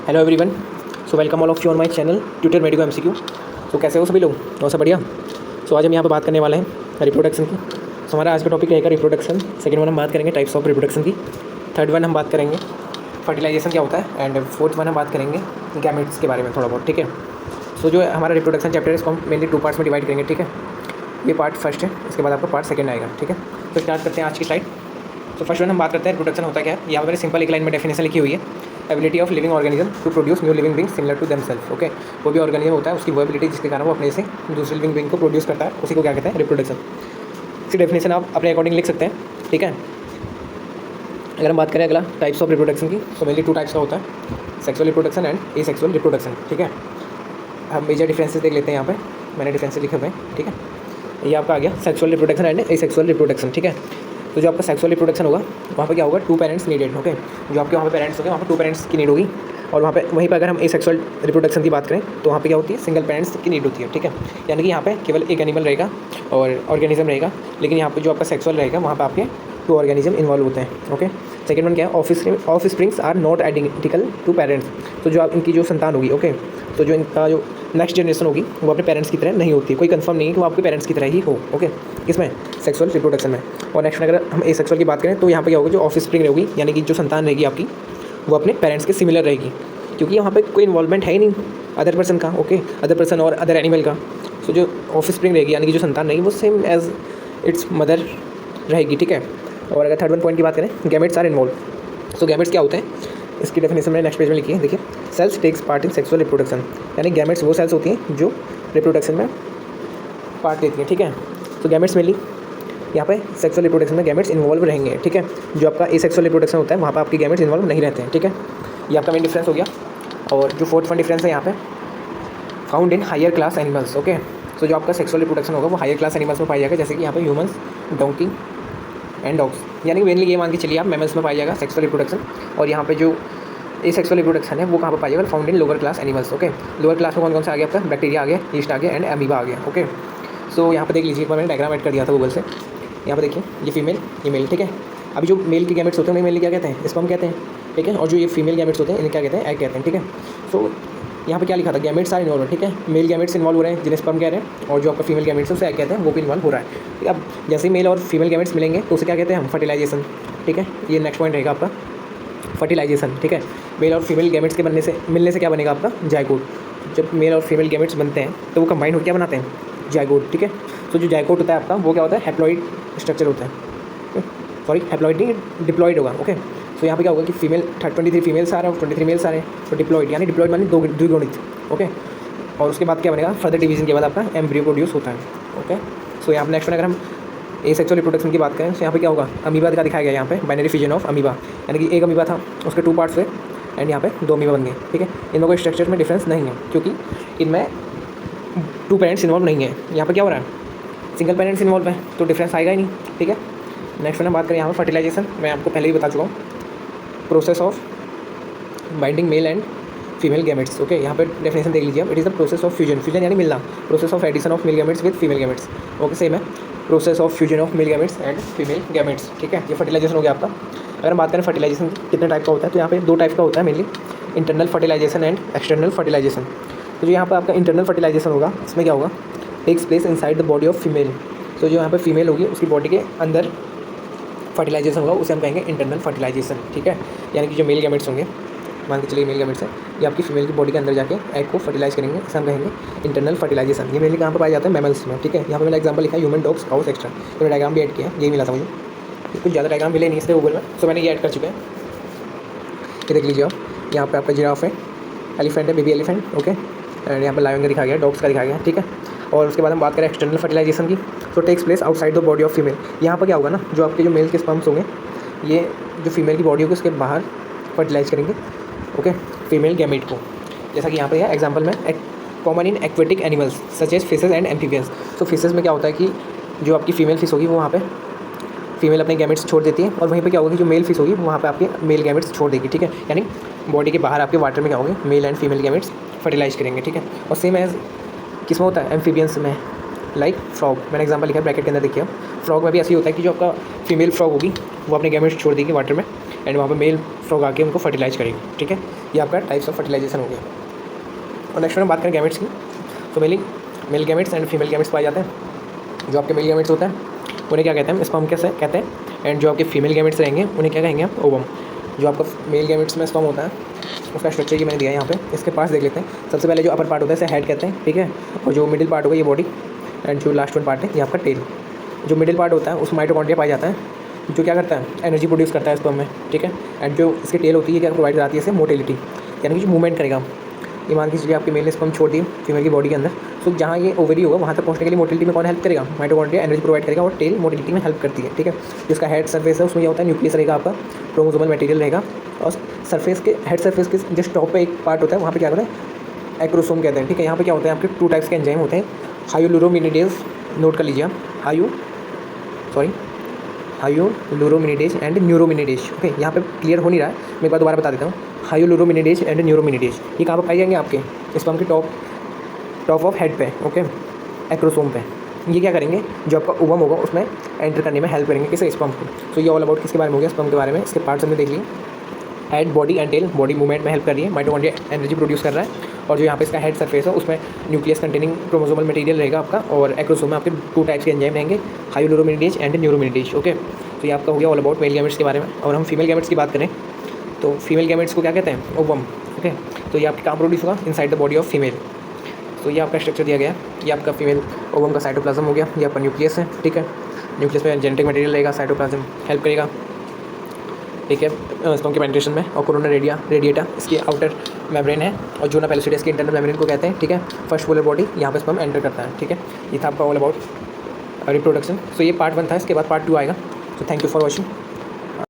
Hello everyone, so welcome all of you on my channel tutor medico MCQ. तो कैसे हो सभी लोग? और सब बढ़िया। सो आज हम यहाँ पर बात करने वाले हैं रिप्रोडक्शन की। सो हमारा आज का टॉपिक रहेगा रिप्रोडक्शन। सेकंड वन हम बात करेंगे टाइप्स ऑफ रिप्रोडक्शन की। थर्ड वन हम बात करेंगे फर्टिलाइजेशन क्या होता है। एंड फोर्थ वन हम बात करेंगे गैमेट्स के बारे में थोड़ा बहुत, ठीक है। सो जो हमारा रिप्रोडक्शन चैप्टर है इसको हम मेनली 2 पार्ट्स में डिवाइड करेंगे, ठीक है। ये पार्ट फर्स्ट है, इसके बाद आपका पार्ट सेकंड आएगा, ठीक है। तो स्टार्ट करते हैं आज की स्लाइड। तो फर्स्ट वन हम बात करते हैं रिप्रोडक्शन होता क्या है। यहाँ पर सिंपल एक लाइन में डेफिनेशन लिखी हुई है, ability of living organism to produce new living being similar to themselves. Okay, वो भी ऑर्गेनिज्म होता है, उसकी वो एबिलिटी जिसके कारण वो अपने से दूसरे लिविंग बींग को प्रोड्यूस करता है, उसी को क्या कहते हैं? रिप्रोडक्शन। इसकी डेफिनेशन आप अपने अकॉर्डिंग लिख सकते हैं, ठीक है। अगर हम बात करें अगला टाइप्स ऑफ रिप्रोडक्शन की, तो मेनली 2 टाइप्स का होता है, sexual reproduction and asexual reproduction, ठीक है। हम मेजर डिफरेंसेस देख लेते हैं। यहाँ पे मैंने डिफरेंसेस लिखे हुए हैं, ठीक है। ये आपका आ गया sexual reproduction and asexual reproduction, ठीक है। तो जो आपका सेक्सुअल रिप्रोडक्शन होगा वहाँ पे क्या होगा? 2 पेरेंट्स नीडेड, ओके। जो आपके वहाँ पे पेरेंट्स होंगे वहाँ पे 2 पेरेंट्स की नीड होगी। और वहाँ पे वहीं पे अगर हम एसेक्सुअल रिप्रोडक्शन की बात करें तो वहाँ पे क्या होती है? सिंगल पेरेंट्स की नीड होती है, ठीक है। यानी कि यहाँ पे केवल एक एनिमल रहेगा और ऑर्गेनिज्म रहेगा, लेकिन यहाँ पे जो आपका सेक्सुअल रहेगा वहाँ पे आपके 2 ऑर्गेनिज्म इन्वॉल्व होते हैं, ओके। सेकंड वन क्या है? Offsprings are not identical to parents. तो जो आप इनकी जो संतान होगी, ओके, तो जो इनका जो नेक्स्ट जनरेशन होगी वो अपने पेरेंट्स की तरह नहीं होती। कोई कंफर्म नहीं है कि वो आपके पेरेंट्स की तरह ही हो, ओके, इसमें सेक्सुअल रिप्रोडक्शन में। और नेक्स्ट अगर हम एसेक्सुअल की बात करें तो यहाँ पे क्या होगा? जो ऑफ स्प्रिंग रहेगी, यानी कि जो संतान रहेगी आपकी, वो अपने पेरेंट्स के सिमिलर रहेगी, क्योंकि वहाँ पे कोई इन्वॉल्वमेंट है ही नहीं अदर पर्सन का, ओके, अदर पर्सन और अदर एनिमल का। सो जो ऑफ स्प्रिंग रहेगी, यानी कि जो संतान रहेगी, वो सेम एज इट्स मदर रहेगी, ठीक है। और अगर थर्ड वन पॉइंट की बात करें, gametes are involve. So gametes क्या होते हैं? इसकी डेफिनेशन मैंने नेक्स्ट पेज में लिखी है, देखिए। Cells takes part in sexual reproduction, यानी गैमेट्स वो सेल्स होती हैं जो रिप्रोडक्शन में पार्ट लेती हैं, ठीक है। तो गैमेट्स मेनली यहाँ पे सेक्सुअल रिप्रोडक्शन में गैमेट्स इन्वॉल्व रहेंगे, ठीक है। जो आपका एसेक्सुअल रिप्रोडक्शन होता है वहाँ पर आपके गैमेट्स इन्वॉल्व नहीं रहते हैं, ठीक है। ये आपका मेन डिफरेंस हो गया। और जो फोर्थ वन डिफरेंस है यहाँ पे, found in higher class animals, okay. तो जो आपका सेक्सुअल रिप्रोडक्शन होगा वो हायर क्लास एनिमल्स में पाया जाएगा, जैसे कि यहाँ पे ह्यूमंस, डोंकी एंड डॉग्स। यानी मेनली ये मान के चलिए आप मैमल्स में पाया जाएगा सेक्सुअल रिप्रोडक्शन। और यहाँ पे जो एसेक्सुअल रिप्रोडक्शन है वो कहाँ पर पाया जाएगा? Found in lower class animals, okay. Lower class में कौन कौन सा आ गया आपका? बैक्टीरिया आ गया, यीस्ट आ गया एंड अमीबा आ गया, ओके। सो यहाँ पे देख लीजिए, एक बार मैंने डायग्राम ऐड कर दिया था गूगल से। यहाँ पे देखिए, ये फीमेल, ये मेल, ठीक है। अभी जो मेल के गैमेट्स होते हैं उन्हें मेनली क्या कहते हैं? स्पर्म कहते हैं, ठीक है। और जो ये फीमेल गैमेट्स होते हैं इन्हें क्या कहते हैं? एग कहते हैं, ठीक है। सो यहाँ पे क्या लिखा था? गैमेट्स आर इन्वॉल्व, ठीक है। मेल गैमेट्स इन्वॉल्व हो रहे हैं जिन्हें स्पर्म कह रहे हैं, और जो आपका फीमेल गैमेट्स है उसे एग कहते हैं, वो भी इन्वॉल्व हो रहा है। अब जैसे ही मेल और फीमेल गैमेट्स मिलेंगे तो उसे क्या कहते हैं हम? फर्टिलाइजेशन, ठीक है। ये नेक्स्ट पॉइंट रहेगा आपका, फर्टिलाइजेशन, ठीक है। मेल और फीमेल गैमेट्स के मिलने से क्या बनेगा आपका? जाइगोट। जब मेल और फीमेल गैमेट्स बनते हैं तो वो कंबाइन होकर क्या बनाते हैं? जाइगोट, ठीक है। तो जो जाइगोट होता है आपका वो क्या होता है? हैप्लॉइड स्ट्रक्चर होता है, सॉरी हैप्लॉइड नहीं, डिप्लॉइड होगा, ओके। तो यहाँ पे क्या होगा कि फीमेल 23 फीमेल्स आ रहे हैं और 23 मेल्स आ रहे हैं, तो डिप्लॉइड, यानी डिप्लॉइड मानी द्विगुणित, ओके। और उसके बाद क्या बनेगा? फर्दर डिवीजन के बाद आपका एम्ब्रियो प्रोड्यूस होता है, ओके। सो यहाँ पे नेक्स्ट अगर हम एसेक्सुअल रिप्रोडक्शन की बात करें तो यहाँ पे क्या होगा? अमीबा का दिखाया गया यहाँ पे, बाइनरी फिजन ऑफ अमीबा, यानी कि एक अमीबा था, उसके 2 पार्ट्स हुए एंड यहाँ पे 2 अमीबा बन गए, ठीक है। इनमें कोई स्ट्रक्चर में डिफरेंस नहीं है, क्योंकि इनमें 2 पेरेंट्स इन्वॉल्व नहीं है। यहाँ पर क्या हो रहा है? सिंगल पेरेंट्स इन्वॉल्व है, तो डिफरेंस आएगा ही नहीं, ठीक है। नेक्स्ट हम बात करें यहाँ पर फर्टिलाइजेशन। मैं आपको पहले ही बता चुका हूँ, process of binding male and female gametes, okay. यहाँ पे डेफिनेशन देख लीजिए आप, it is the process of fusion, fusion यानी मिलना, process of addition of mail gametes with female gametes, okay. Same है, प्रोसेस ऑफ फ्यूजन ऑफ मेल गैमेट्स एंड फीमेल गैमेट्स, ठीक है। ये फर्टिलाइजेशन हो गया आपका। अगर हम बात करें फर्टिलाइजेशन कितने टाइप का होता है, तो यहाँ पे 2 टाइप का होता है mainly, internal fertilization and external fertilization. तो जो यहाँ पर आपका इंटरनल फर्टिलाइजेशन होगा इसमें क्या होगा? Takes place inside the body of female. तो जो यहाँ पर फीमेल होगी उसकी बॉडी के अंदर फर्टिलाइजेशन होगा, उसे हम कहेंगे इंटरनल फर्टिलाइजेशन, ठीक है। यानी कि जो मेल गैमेट्स होंगे, मान के चलिए मेल गैमेट्स है, ये आपकी फीमेल की बॉडी के अंदर जाके एग को फर्टिलाइज करेंगे, इसे हम कहेंगे इंटरनल फर्टिलाइजेशन। ये मेनली कहाँ पर पाया जाता है? मैमल्स में, ठीक है। यहाँ पे मैंने एग्जांपल लिखा है ह्यूमन, डॉग्स, काउस एक्स्ट्रा। तो मैंने डायग्राम भी ऐड किया है, यही मिला था मुझे, कुछ ज़्यादा डायग्राम मिले नहीं इसलिए गूगल में, तो मैंने ये ऐड कर चुके हैं। ये देख लीजिए आप, यहाँ पे आपका जिराफ है, एलिफेंट है, बेबी एलिफेंट, ओके। एंड यहाँ पर लायन का दिखाया गया, डॉग्स का दिखाया गया, ठीक है। और उसके बाद हम बात करें एक्सटर्नल फर्टिलाइजेशन की, तो takes place outside the body of female. यहाँ पर क्या होगा ना, जो आपके जो मेल के स्पर्म्स होंगे ये जो फीमेल की बॉडी होगी उसके बाहर फर्टिलाइज करेंगे, ओके, फीमेल गैमेट को। जैसा कि यहाँ पे है एग्जांपल में, common in aquatic animals such as fishes and amphibians. तो फिशेज में क्या होता है कि जो आपकी फीमेल फिश होगी वो वहाँ पे फीमेल अपने गैमेट्स छोड़ देती है, और वहीं पे क्या होगा कि जो मेल फिश होगी वो वहाँ पे आपके मेल गैमेट्स छोड़ देगी, ठीक है। यानी बॉडी के बाहर आपके वाटर में क्या होंगे? Male and female gametes fertilize करेंगे, ठीक है। और सेम एज किस में होता है? एम्फीबियंस में, लाइक फ्रॉग, मैंने एग्जांपल लिखा है ब्रैकेट के अंदर, देखिए फ्रॉग में भी ऐसे ही होता है कि जो आपका फीमेल फ्रॉग होगी वो अपने गैमेट्स छोड़ देगी वाटर में, एंड वहाँ पे मेल फ्रॉग आके उनको फर्टिलाइज करेगी, ठीक है। ये आपका टाइप्स ऑफ फर्टिलाइजेशन हो गया। और नेक्स्ट में बात करें गैमेट्स की, तो मेल गैमेट्स एंड फीमेल गैमेट्स पाए जाते हैं। जो आपके मेल गैमेट्स होते हैं उन्हें क्या कहते हैं, स्पर्म कैसे कहते हैं, एंड जो आपके फीमेल गैमेट्स रहेंगे उन्हें क्या कहेंगे आप, ओवम। जो आपका मेल गैमेट्स में स्पर्म होता है उसका स्ट्रक्चर ये मैंने दिया है यहाँ पे, इसके पास देख लेते हैं। सबसे पहले जो अपर पार्ट होता है इसे हेड कहते हैं, ठीक है। और जो मिडिल पार्ट होगा ये बॉडी, एंड जो लास्ट वन पार्ट है ये आपका टेल। जो मिडिल पार्ट होता है उस माइटोकॉन्ड्रिया पाया जाता है, जो क्या करता है, एनर्जी प्रोड्यूस करता है स्पर्म में, ठीक है। एंड जो इसकी टेल होती है क्या प्रोवाइड कराती है इसे, मोटिलिटी, यानी कि जो मूवमेंट करेगा। ये मान के चलिए आपके मेल ने स्पर्म छोड़ दी फीमेल की बॉडी के अंदर, तो जहाँ ये ओवरी होगा वहाँ तक पहुँचने के लिए मोटिलिटी में कौन हेल्प करेगा, माइटोकॉन्ड्रिया एनर्जी प्रोवाइड करेगा, और टेल मोटिलिटी में हेल्प करती है, ठीक है। जिसका हेड सर्फेस है उसमें क्या होता है, न्यूक्लियस रहेगा आपका, क्रोमोसोमल मटेरियल रहेगा, और सरफेस के हेड सरफेस के जस्ट टॉप पे एक पार्ट होता है, वहाँ पे क्या होता है, एक्रोसोम कहते हैं, ठीक है। यहाँ पे क्या होता है आपके 2 टाइप्स के एंजाइम होते हैं, हाइड्रोलुरोमिनिडेज, नोट कर लीजिए आप, हाइड्रोलुरोमिनिडेज एंड न्यूरोमिनिडेज, ओके। यहाँ पे क्लियर हो नहीं रहा है, मैं एक बार दोबारा बता देता हूँ। हाइड्रोलुरोमिनिडेज एंड न्यूरोमिनिडेज ये कहाँ पर पाए जाएंगे आपके स्पर्म के टॉप ऑफ हेड पे, ओके, एक्रोसोम पे। ये क्या करेंगे, जो आपका ओवम होगा उसमें एंटर करने में हेल्प करेंगे, किसे, स्पर्म को। तो ये ऑल अबाउट किसके बारे में हो गया, स्पर्म के बारे में। इसके पार्ट्स हमने देख लिए, head, body and tail. Body movement में हेल्प कर रही है, माइटोकॉन्ड्रिया एनर्जी प्रोड्यूस कर रहा है, और जो यहाँ पे इसका हेड सरफेस है उसमें न्यूक्लियस कंटेनिंग क्रोमोसोमल मटेरियल रहेगा आपका, और एक्रोसोम में आपके 2 टाइप्स के एंजाइम रहेंगे, हाइड्रोलुरोमिनिडेज एंड न्यूरोमिनिडेज, ओके। तो ये आपका हो गया ऑल अबाउट मेल गैमेट्स के बारे में। और हम फीमेल गैमेट्स की बात करें तो फीमेल गैमेट्स को क्या कहते हैं, ओवम, ओके। तो ये आपके कहाँ प्रोड्यूस होगा, inside the body of female. तो ये आपका स्ट्रक्चर दिया गया है, ये आपका फीमेल ओवम का साइटोप्लाज्म हो गया, ये आपका न्यूक्लियस है, ठीक है। न्यूक्लियस में जेनेटिक मटेरियल रहेगा, साइटोप्लाज्म हेल्प करेगा, ठीक है, स्पर्म के पेनिट्रेशन में। और कोरोना रेडिएटा इसकी आउटर मेम्ब्रेन है, और जोना पेलिसिडा इसके इंटरनल मेम्ब्रेन को कहते हैं, ठीक है। फर्स्ट पोलर बॉडी यहाँ पे स्पर्म एंटर करता है, ठीक है। ये था आपका ऑल अबाउट रिप्रोडक्शन। सो ये पार्ट 1 था, इसके बाद पार्ट 2 आएगा। So thank you for watching.